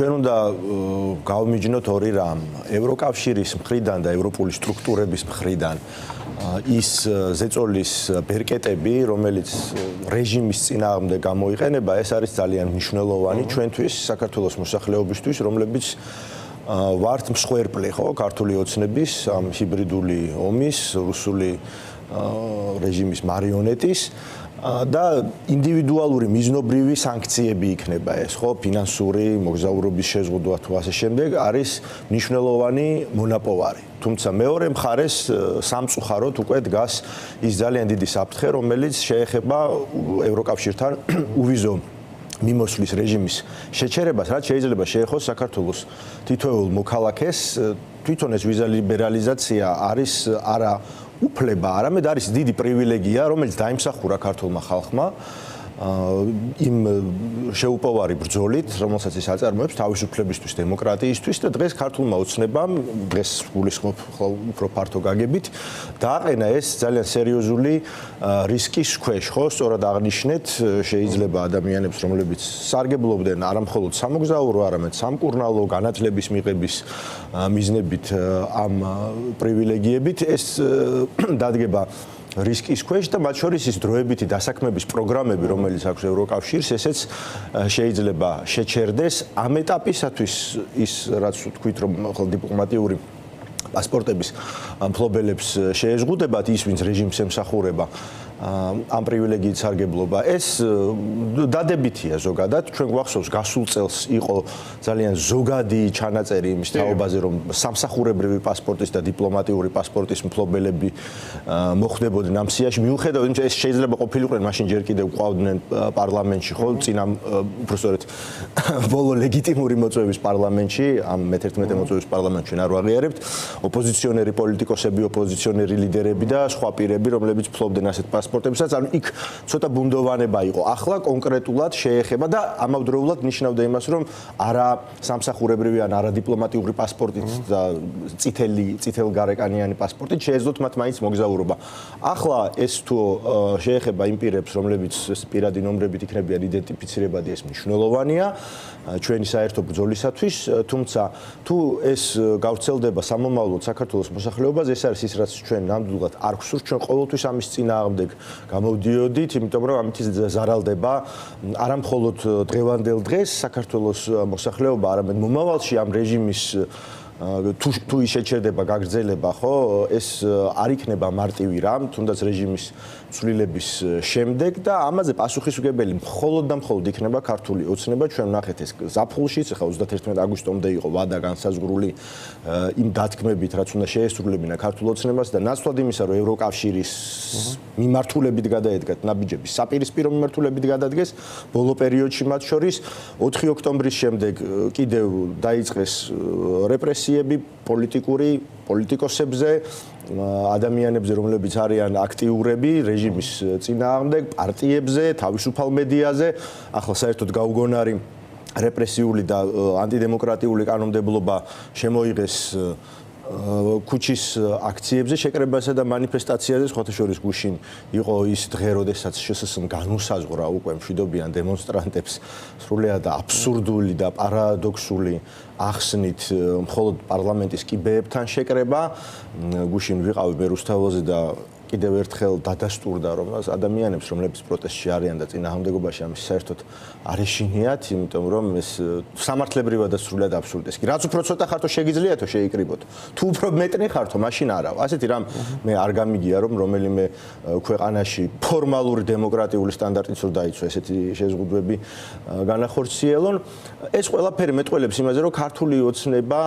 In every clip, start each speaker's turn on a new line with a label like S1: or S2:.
S1: ჩვენ უნდა გავმიჯნოთ ორი რამ. ევროკავშირის მხრიდან და ევროპული სტრუქტურების მხრიდან ის ზეწოლის ბერკეტები, რომელიც რეჟიმის წინააღმდეგ გამოიყენება, ეს არის ძალიან მნიშვნელოვანი ჩვენთვის, საქართველოს მოსახლეობისთვის, რომლებიც ვართ მსხვერპლი, ხო, ქართული ოცნების, ამ ჰიბრიდული ომის, რუსული რეჟიმის მარიონეტის და ინდივიდუალური მიზნობრივი სანქციები იქნება ეს, ხო, ფინანსური, მოგზაურობის შეზღუდვა თუ ასე შემდეგ არის მნიშვნელოვანი მონაპოვარი. თუმცა მეორე მხარეს სამწუხაროდ უკვე დგას ის ძალიან დიდი საფრთხე, რომელიც შეეხება ევროკავშირთან უვიზო მიმოსვლის რეჟიმის შეჩერებას, რაც შეიძლება შეეხოს საქართველოს თითოეულ მოქალაქეს. თვითონ ეს ვიზა ლიბერალიზაცია არის არა უფლება, არამედ არის დიდი პრივილეგია, რომელიც დაიმსახურა ქართულმა ხალხმა იმ შეუპოვარი ბრძოლით, რომელსაც ის აწარმოებს თავისუფლებისთვის, დემოკრატიისთვის და დღეს ქართულმა ოცნებამ, დღეს გულისხმობ უფრო ფართო გაგებით, დააყენა ეს ძალიან სერიოზული რისკის ქვეშ, ხო, სწორად აღნიშნეთ, შეიძლება ადამიანებს, რომლებიც სარგებლობდნენ არა მხოლოდ სამოგზაურო, არამედ სამკურნალო განათლების მიღების მიზნებით ამ პრივილეგიებით, ეს დადგება რისკის ქვეშ და მათ შორის ის დროებითი დასაქმების პროგრამები, რომელიც აქვს ევროკავშირს, ესეც შეიძლება შეჩერდეს ამ ეტაპისათვის ის რაც თქვით რომ დიპლომატიური პასპორტების მფლობელებს შეეზღუდებათ ის ვინც რეჟიმს ემსახურება ამ პრივილეგიით სარგებლობა ეს დადებითია ზოგადად ჩვენ გვახსოვს გასულ წელს იყო ძალიან ზოგადი ჩანაწერი იმის თაობაზე რომ სამსახურებრივი პასპორტის და დიპლომატიური პასპორტის მფლობელები მოხდებოდნენ ამ სიაში მიუხედავად იმისა ეს შეიძლება ყოფილიყვნენ მაშინ ჯერ კიდევ ყავდნენ პარლამენტში ხო წინა უბრალოდ ბოლო ლეგიტიმური მოწვევის პარლამენტში ამ მე-11 მოწვევის პარლამენტში არ ვაღიარებთ ოპოზიციონერი პოლიტიკოსები ოპოზიციონერი ლიდერები და სხვა პირები რომლებიც ფლობდნენ ასეთ პასპორტებსაც ანუ იქ ცოტა ბუნდოვანება იყო ახლა კონკრეტულად შეეხება და ამავდროულად ნიშნავდა იმას რომ არა სამსახურებრივი ან არა დიპლომატიური პასპორტით და წითელგარეკანიანი პასპორტით შეეძლოთ მათ მაინც მოგზაურობა ახლა ეს თუ შეეხება იმ პირებს რომლებიც პირადი ნომრებით იქნებიან იდენტიფიცირებადი ეს მნიშვნელოვანია ჩვენი საერთო ბრძოლისათვის თუმცა თუ ეს გავრცელდება სამომავლოდ საქართველოს მოსახლეობაზე ეს არის ის რაც ჩვენ ნამდვილად არ გვსურს ჩვენ ყოველთვის ამის წინააღმდეგ გამოვდიოდით იმიტომ რომ ამით ზარალდება არა მხოლოდ დღევანდელ დღეს საქართველოს მოსახლეობა არამედ მომავალში ამ რეჟიმის თუ ის შეჩერდება გაგრძელება ხო ეს არ იქნება მარტივი რამ თუნდაც რეჟიმის ცვლილების შემდეგ და ამაზე პასუხისმგებელი მხოლოდ და მხოლოდ იქნება ქართული ოცნება ჩვენ ვნახეთ ეს ზაფხულშიც ახლა 31 აგვისტომდე იყო ვადა განსაზღვრული იმ დათქმებით რაც უნდა შეესრულებინა ქართულ ოცნებას და ნაცვლად იმისა რომ ევროკავშირის მიმართულებით გადაედგათ ნაბიჯების საპირისპირო მიმართულებით გადადგეს ბოლო პერიოდში მათ შორის 4 ოქტომბრის შემდეგ კიდევ დაიწყეს რეპრესიები პოლიტიკური პოლიტიკოსებზე ადამიანებზე რომლებიც არიან აქტიურები რეჟიმის წინააღმდეგ პარტიებზე თავისუფალ მედიაზე ახლა საერთოდ გაუგონარი რეპრესიული და ანტიდემოკრატიული კანონმდებლობა შემოიღეს ქუჩის აქციებზე შეკრებასა და მანიფესტაციაზე სხვათა შორის გუშინ იყო ის დღე როდესაც შსსმ განუსაზღვრა უკვე მშვიდობიან დემონსტრანტებს სრულიად აბსურდული და პარადოქსული ახსნით მხოლოდ პარლამენტის კიბეებთან შეკრება გუშინ ვიყავი ბერუსთავოზე და კიდევ ერთხელ დადასტურდა რომ ადამიანებს რომლებიც პროტესტში არიან და წინააღმდეგობაში ამის საერთოდ არ ეშინიათ იმიტომ რომ ეს სამართლებრივად და სრულად აბსურდია. კი რაც უფრო ცოტა ხართო შეგიძლიათო შეიკრიბოთ. თუ უფრო მეტნი ხართო მაშინ არა. ასეთი რამ მე არ გამიგია რომ რომელიმე ქვეყანაში ფორმალური დემოკრატიული სტანდარტიც რო დაიცვა ესეთი შეზღუდვები განახორციელონ ეს ყველაფერი მეტყველებს იმაზე რომ ქართული ოცნება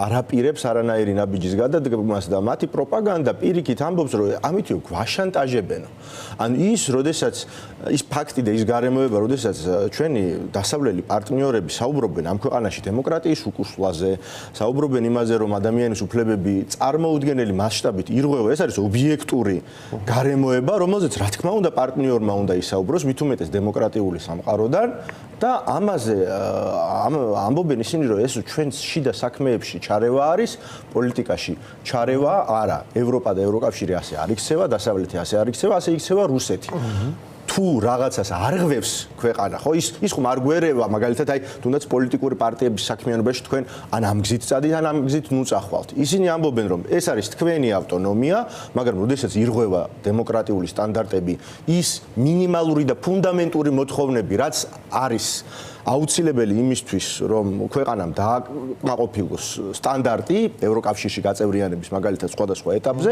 S1: არაპირებს არანაირი ნაბიჯის გადადგმას და მათი პროპაგანდა პირიქით ამბობს რომ ამითო გვაშანტაჟებენ. ან ის, როდესაც ის ფაქტი და ის გარემოება, როდესაც ჩვენი დასავლელი პარტნიორები საუბრობენ ამ ქვეყანაში დემოკრატიის უკუსვლაზე, საუბრობენ იმაზე, რომ ადამიანის უფლებები წარმოუდგენელი მასშტაბით ირღვევა, ეს არის ობიექტური გარემოება, რომელზეც რა თქმა უნდა პარტნიორმა უნდა ისაუბროს, მით უმეტეს დემოკრატიული სამყაროდან და ამაზე ამბობენ ისინი, რომ ეს ჩვენ შიდა საქმეებში ჩარევა არის, პოლიტიკაში ჩარევა არა, ევროპა და ევროკავშირი ასე არ იქცევა, დასავლეთი ასე არ იქცევა, ასე იქცევა რუსეთი. თუ თუ რაღაცას არღვევს ქვეყანა, ხო ის ხომ არ გვერევა, მაგალითად აი თუნდაც პოლიტიკური პარტიების საქმიანობაში თქვენ ან ამ გზით წადით, ან ამ გზით ნუ წახვალთ. ისინი ამბობენ, რომ ეს არის თქვენი ავტონომია, მაგრამ როდესაც ირღვევა დემოკრატიული სტანდარტები, ის მინიმალური და ფუნდამენტური მოთხოვნები, რაც არის აუცილებელი იმისთვის, რომ ქვეყანამ დააკმაყოფილოს სტანდარტი ევროკავშირში გაწევრიანების მაგალითად სხვადასხვა ეტაპზე,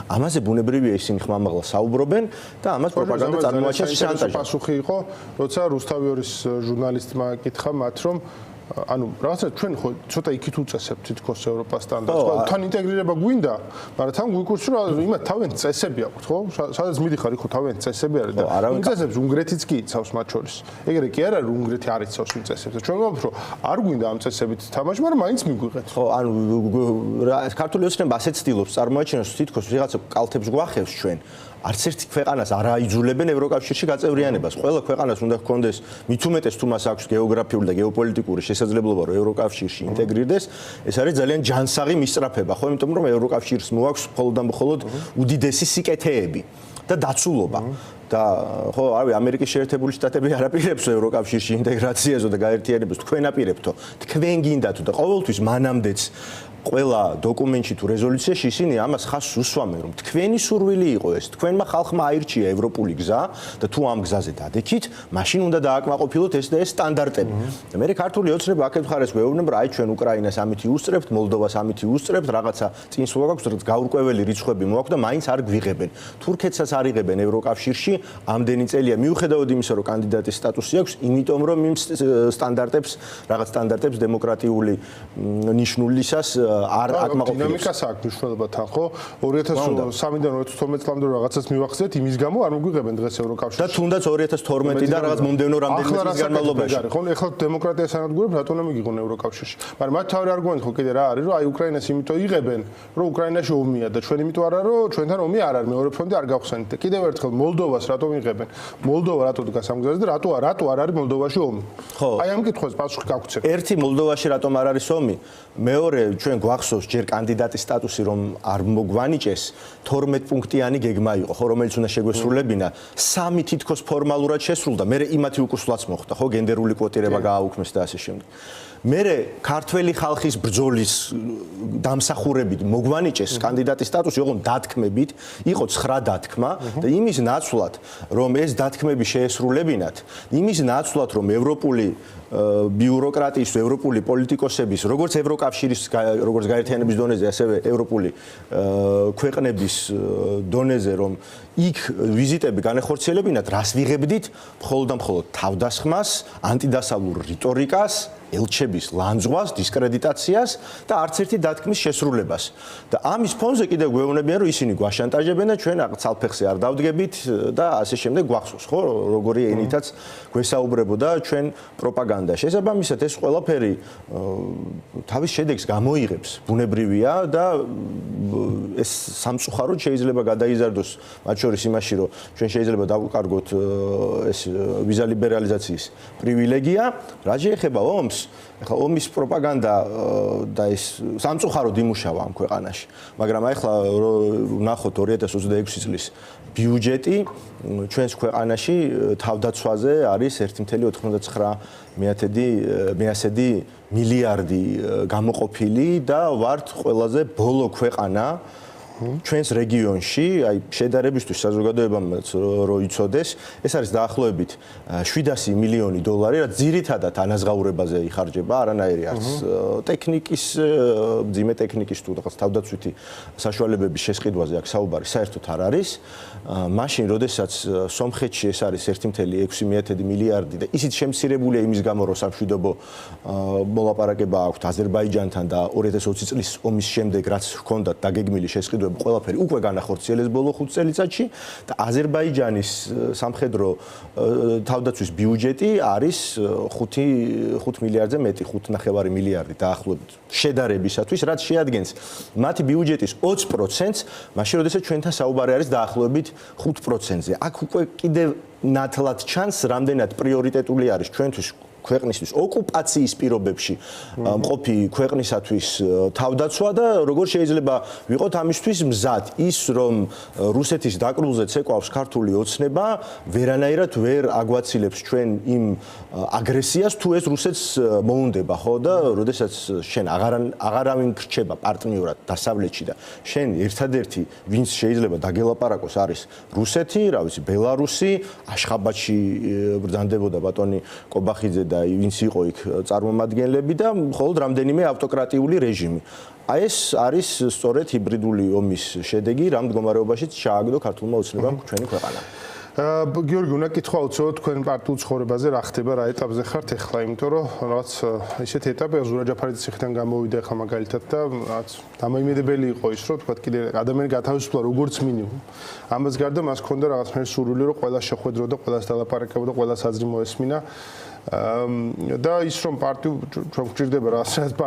S1: ამაზე ბუნებრივია ისინი ხმამაღლა საუბრობენ და ამას პროპაგანდა წარმოაჩენს შანტაჟად.
S2: პასუხი იყო, როცა რუსთავიორის ჟურნალისტმა კითხა მათ, რომ ანუ რაღაცა ჩვენ ხო ცოტა იქით უწესებთ თითქოს ევროპას სტანდარტს, ხო თან ინტეგრირება გვინდა, მაგრამ თან გვიკურს რომ იმათ თავიანთი წესები აქვთ, ხო? სადაც მიდიხარ, ხო თავიანთი წესები არის და იმ წესებს უნგრეთიც კი იცავს მათ შორის. ეგრე კი არა, რომ უნგრეთი არ იცავს იმ წესებს. ჩვენ ვამბობთ, რომ არ გვინდა ამ წესებით თამაში, მაგრამ მაინც მიგვიღეთ.
S1: ხო, ანუ ქართული ოცნება ასეთ ცდილობს წარმოაჩენოს თითქოს ვიღაცა კალთებს გვახევს ჩვენ. არც ერთი ქვეყანას არ აიძულებენ ევროკავშირში გაწევრიანებას. ყველა ქვეყანას უნდა ჰქონდეს მით უმეტეს თუ მას აქვს გეოგრაფიული და გეოპოლიტიკური შესაძლებლობა, რომ ევროკავშირში ინტეგრირდეს. ეს არის ძალიან ჯანსაღი მისწრაფება, ხო, იმიტომ რომ ევროკავშირს მოაქვს მხოლოდ და მხოლოდ უდიდესი სიკეთეები და დაცულობა. და ხო, რავი, ამერიკის შეერთებული შტატები არ აპირებს ევროკავშირში ინტეგრაციაზო და გაერთიანებას, თქვენ აპირებთო. თქვენ გინდათო და ყოველთვის მანამდეც ყველა დოკუმენტში თუ რეზოლუციაში ისინი ამას ხაზს უსვამენ, რომ თქვენი სურვილი იყო ეს, თქვენმა ხალხმა აირჩია ევროპული გზა და თუ ამ გზაზე დადექით, მაშინ უნდა დააკმაყოფილოთ ეს და ეს სტანდარტები. და მე ქართული ოცნება აქეთ მხარეს გვეუბნება, რომ აი ჩვენ უკრაინას ამითი უსწრებთ, მოლდოვას ამითი უსწრებთ, რაღაცა წინსვლა გვაქვს, რაც გაურკვეველი რიცხვები მოაქვს და მაინც არ გვიღებენ. თურქეთსაც არ იღებენ ევროკავშირში, ამდენი წელია მიუხედავად იმისა, რომ კანდიდატის სტატუსი აქვს, იმიტომ რომ იმ სტანდარტებს, რაღაც სტანდარტებს დემოკრატიული ნიშნულისას არ აკმაყოფილებს.
S2: დინამიკას აქვს მნიშვნელობა თან, ხო? 2003-დან 2012 წლამდე რაღაცას მივახცეთ, იმის გამო არ მოგვიღებენ დღეს ევროკავშირში.
S1: და თუნდაც 2012 და რაღაც მომდევნო რამდენიმე წლის განმავლობაში.
S2: ხო, ეხლა დემოკრატიას ანადგურებს, რატომ არ მიგიღონ ევროკავშირში? მაგრამ მათ თავი არგუმენტი ხო კიდე რა არის, რომ აი უკრაინას იმიტომ იღებენ, რომ უკრაინაში ომია და ჩვენ იმიტომ არა, რომ ჩვენთან ომი არ არის, მეორე ფრონტი არ გავხსენით. და კიდევ ერთხელ მოლდოვას რატომ იღებენ? მოლდოვა რატო დგას ამ გზაზე და რატო არ არის მოლდოვაში ომი?
S1: ხო.
S2: აი ამ კითხვას პასუხი გაგვცეთ.
S1: ერთი მოლდოვაში რატომ არ არის ომი? მეორე ჩვენ გვახსოვს ჯერ კანდიდატის სტატუსი რომ არ მოგვანიჭეს 12 პუნქტიანი გეგმა იყო ხო რომელიც უნდა შეგვესრულებინა 3 თითქოს ფორმალურად შესრულდა მე იმათი უკუსლაც მოხდა ხო გენდერული კვოტირება გააუქმეს და ასე შემდეგ მე ქართველი ხალხის ბრძოლის დამსახურებით მოგვანიჭეს კანდიდატის სტატუსი ოღონდ დათქმებით იყო 9 დათქმა და იმის ნაცვლად რომ ეს დათქმები შეესრულებინათ იმის ნაცვლად რომ ევროპული ბიუროკრატიის ევროპული პოლიტიკოსების როგორც ევროკავშირის როგორც გაერთიანების დონეზე ასევე ევროპული ქვეყნების დონეზე რომ იქ ვიზიტები განეხორციელებინათ რას ვიღებდით მხოლოდ და მხოლოდ თავდასხმას ანტიდასავლურ რიტორიკას ელჩების ლანძღვას დისკრედიტაციას და არც ერთი დათქმის შესრულებას და ამის ფონზე კიდევ გვეუბნებიან რომ ისინი გვაშანტაჟებენ და ჩვენ ცალფეხზე არ დავდგებით და ასე შემდეგ გვახსოვს ხო როგორი ენითაც გვესაუბრებოდა ჩვენ პროპაგანდა შესაბამისად ეს ყველაფერი თავის შედეგს გამოიღებს ბუნებრივია და ეს სამწუხაროდ შეიძლება გადაიზარდოს მათ შორის იმაში რომ ჩვენ შეიძლება დავუკარგოთ ეს ვიზა ლიბერალიზაციის პრივილეგია რა შეეხება ომს ახლა ომის პროპაგანდა და ეს სამწუხაროდ იმუშავა ამ ქვეყანაში მაგრამ ახლა ნახოთ 2026 წლის ბიუჯეტი ჩვენს ქვეყანაში თავდაცვაზე არის 1.99 მილიარდი გამოყოფილი და ვართ ყველაზე ბოლო ქვეყანა ჩვენს რეგიონში, აი შედარებისთვის საზოგადოებამაც რო იცოდეს, ეს არის დაახლოებით 700 მილიონი დოლარი, რაც ძირითადად ანაზღაურებაზე იხარჯება, არანაირი არც ტექნიკის, ძიმე ტექნიკის თუ რაღაც თავდაცვითი საშუალებების შესყიდვაზე აქ საუბარი საერთოდ არ არის. მაშინ, როდესაც სომხეთში ეს არის 1.6 მილიარდი და ისიც შემცირებულია იმის გამო, რომ სამშვიდობო მოლაპარაკება აქვთ აზერბაიჯანთან და 2020 წლის ომის შემდეგ რაც ჰქონდათ დაგეგმილი შესყიდვა ყველაფერი უკვე განახორციელეს ბოლო 5 წელიწადში და აზერბაიჯანის სამხედრო თავდაცვის ბიუჯეტი არის 5 მილიარდზე მეტი 5.5 მილიარდი დაახლოებით შედარებისათვის რაც შეადგენს მათი ბიუჯეტის 20%-ს მაშინ როდესაც ჩვენთან საუბარი არის დაახლოებით 5%-ზე აქ უკვე კიდევ ნათლად ჩანს რამდენად პრიორიტეტული არის ჩვენთვის ქვეყნისთვის ოკუპაციის პირობებში მყოფი ქვეყნისათვის თავდაცვა და როგორ შეიძლება ვიყოთ ამისთვის მზად ის რომ რუსეთის დაკრულზე ცეკვავს ქართული ოცნება ვერანაირად ვერ აგვაცილებს ჩვენ იმ აგრესიას თუ ეს რუსეთს მოუნდება ხო და როდესაც შენ აღარავინ გრჩება პარტნიორად დასავლეთში და შენ ერთადერთი ვინც შეიძლება დაგელაპარაკოს არის რუსეთი, რა ვიცი, ბელარუსი, აშხაბადში ბრძანდებოდა ბატონი კობახიძე და ვინც იყო იქ წარმომადგენლები და მხოლოდ რამდენიმე ავტოკრატიული რეჟიმი. აი ეს არის სწორედ ჰიბრიდული ომის შედეგი, რამ მდგომარეობაშიც ჩააგდო ქართულმა ოცნებამ ჩვენი ქვეყანა.
S2: გიორგი, უნდა კითხვა უცებ თქვენ პარტიულ ცხოვრებაზე რა ხდება, რა ეტაპზე ხართ ახლა, იმიტომ რომ რაღაც ისეთ ეტაპი ზურა ჯაფარიძის ციხიდან გამოვიდა ახლა მაგალითად და რაღაც დამოიმედებელი იყო ის, რომ თქვა კიდე ადამიანი გათავისუფლა როგორც მინიმუმ. ამას გარდა მას ჰქონდა რაღაც მე სურვილი, რომ ყველა შეხვედრო და ყველას დალაპარაკებოდა, ყველა საზრი მოესმინა. და ის რომ ჩვენ გვჭირდება რაღაც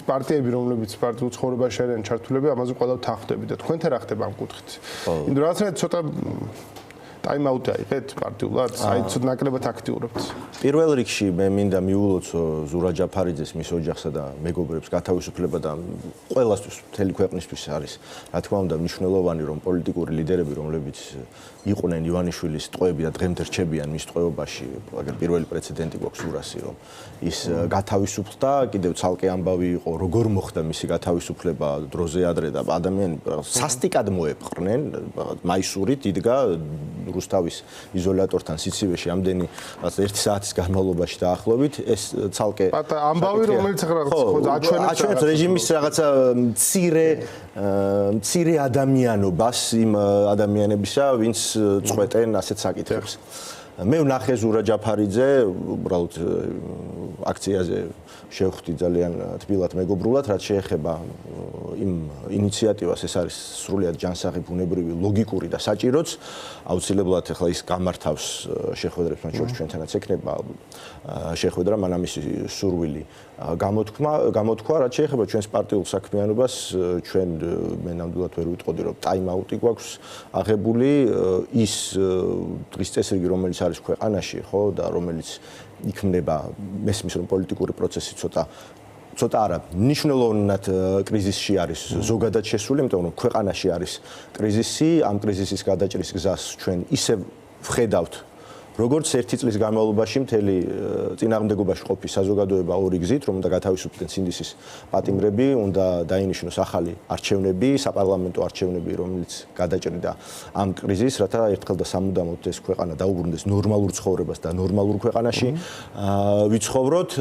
S2: პარტიები რომლებიც პარტიულ ცხოვრებაში არიან ჩართულები ამაზე ყველა თანხმდები და თქვენთან რა ხდება ამ კუთხით იმიტომ რომ რაღაცნაირად ცოტა ტაიმ-აუტი აიღეთ პარტიულად აი ცოტა ნაკლებად აქტიურობთ
S1: პირველ რიგში მე მინდა მიულოცო ზურა ჯაფარიძეს მის ოჯახსა და მეგობრებს გათავისუფლება და ყველასთვის მთელი ქვეყნისთვის არის რა თქმა უნდა მნიშვნელოვანი რომ პოლიტიკური ლიდერები რომლებიც იყვნენ ივანიშვილის ტყვეები და დღემდე რჩებიან მის ტყვეობაში აგერ პირველი პრეცედენტი გვაქვს ზურასი რომ ის გათავისუფლდა კიდევ ცალკე ამბავი იყო როგორ მოხდა მისი გათავისუფლება დროზე ადრე და ადამიანები სასტიკად მოეპყრნენ მაისურით იდგა რუსთავის იზოლატორთან სიცივეში ამდენი 1 საათის განმავლობაში დაახლოებით ეს ცალკე
S2: ამბავი რომელიც რაღაც
S1: აჩვენებს რეჟიმის რაღაცა მცირე ადამიანობას იმ ადამიანებისა ვინც წყვეტენ ასეთ საკითხებს მე ვნახე ზურა ჯაფარიძე უბრალოდ აქციაზე შევხვდი ძალიან თბილად მეგობრულად რაც შეეხება იმ ინიციატივას ეს არის სრულიად ჯანსაღი ბუნებრივი ლოგიკური და საჭიროც აუცილებლად ახლა ის გამართავს შეხვედრებს მათ შორის ჩვენთანაც ექნება შეხვედრა მანამ ის სურვილი გამოთქვა რაც შეეხება ჩვენს პარტიულ საქმიანობას ჩვენ მე ნამდვილად ვერ ვიტყოდი რომ ტაიმ-აუტი გვაქვს აღებული ის დღის წესრიგი რომელიც არის ქვეყანაში ხო და რომელიც იქმნება მესმის რომ პოლიტიკური პროცესი ცოტა არა მნიშვნელოვნად კრიზისში არის ზოგადად შესული იმიტომ რომ ქვეყანაში არის კრიზისი ამ კრიზისის გადაჭრის გზას ჩვენ ისე ვხედავთ როგორც ერთი წლის განმავლობაში მთელი წინააღმდეგობაში ყოფი საზოგადოება ორი გზით რომ უნდა გათავისუფლდნენ სინდისის პატიმრები უნდა დაინიშნოს ახალი არჩევნები საპარლამენტო არჩევნები რომელიც გადაჭრიდა ამ კრიზისს რათა ერთხელ და სამუდამოდ ეს ქვეყანა დაუბრუნდეს ნორმალურ ცხოვრებას და ნორმალურ ქვეყანაში ვიცხოვროთ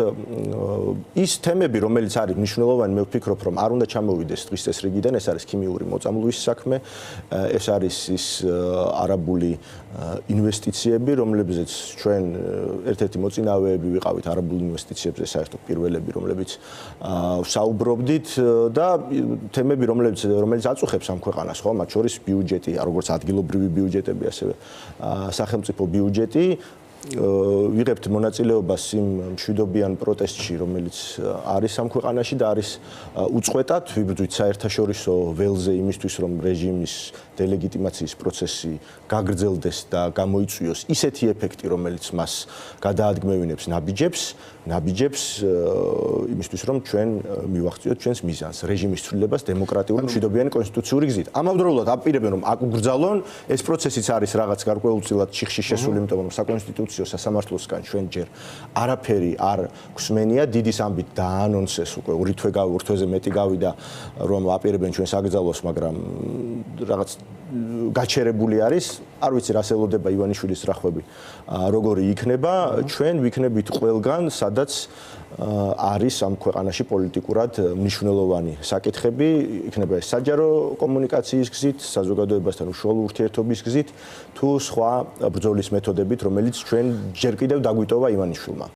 S1: ის თემები რომელიც არის მნიშვნელოვანი მე ვფიქრობ რომ არ უნდა ჩამოვიდეს დღის წესრიგიდან ეს არის ქიმიური მოწამლუის საქმე ეს არის ის არაბული ინვესტიციები რომლებზეც ჩვენ ერთ-ერთი მოწინავეები ვიყავით არაბულ ინვესტიციებზე საერთოდ პირველები რომლებიც საუბრობდით და თემები რომელიც აწუხებს ამ ქვეყანას ხო მათ შორის ბიუჯეტი როგორც ადგილობრივი ბიუჯეტები ასევე სახელმწიფო ბიუჯეტი ვიღებთ მონაწილეობას იმ მშვიდობიან პროტესტში რომელიც არის ამ ქვეყანაში და არის უწყვეტად ვიბრძვით საერთაშორისო ველზე იმისთვის რომ რეჟიმის დელეგიტიმაციის პროცესი გაგრძელდეს და გამოიწვიოს ისეთი ეფექტი რომელიც მას გადაადგმევინებს ნაბიჯებს იმისთვის რომ ჩვენ მივახციოთ ჩვენს მიზანს რეჟიმის ცვლილებას დემოკრატიული მშვიდობიანი კონსტიტუციური გზით ამავდროულად აპირებენ რომ აკუგრძალონ ეს პროცესიც არის რაღაც გარკვეულწილად ჩიხში შესული იმიტომ რომ საკონსტიტუციო სასამართლოსგან ჩვენ ჯერ არაფერი არ გვსმენია დიდის ამბით დაანონსეს უკვე ურთვეზე მეტი გავიდა რომ აპირებენ ჩვენს აკრძალოს მაგრამ რაღაც გაჩერებული არის არ ვიცი რას ელოდება ივანიშვილის რახვები როგორი იქნება ჩვენ ვიქნებით ყველგან სადაც არის ამ ქვეყანაში პოლიტიკურად მნიშვნელოვანი საკითხები იქნება ეს საჯარო კომუნიკაციის გზით საზოგადოებასთან უშუალო ურთიერთობის გზით თუ სხვა ბრძოლის მეთოდებით რომელიც ჩვენ ჯერ კიდევ დაგვიტოვა ივანიშვილმა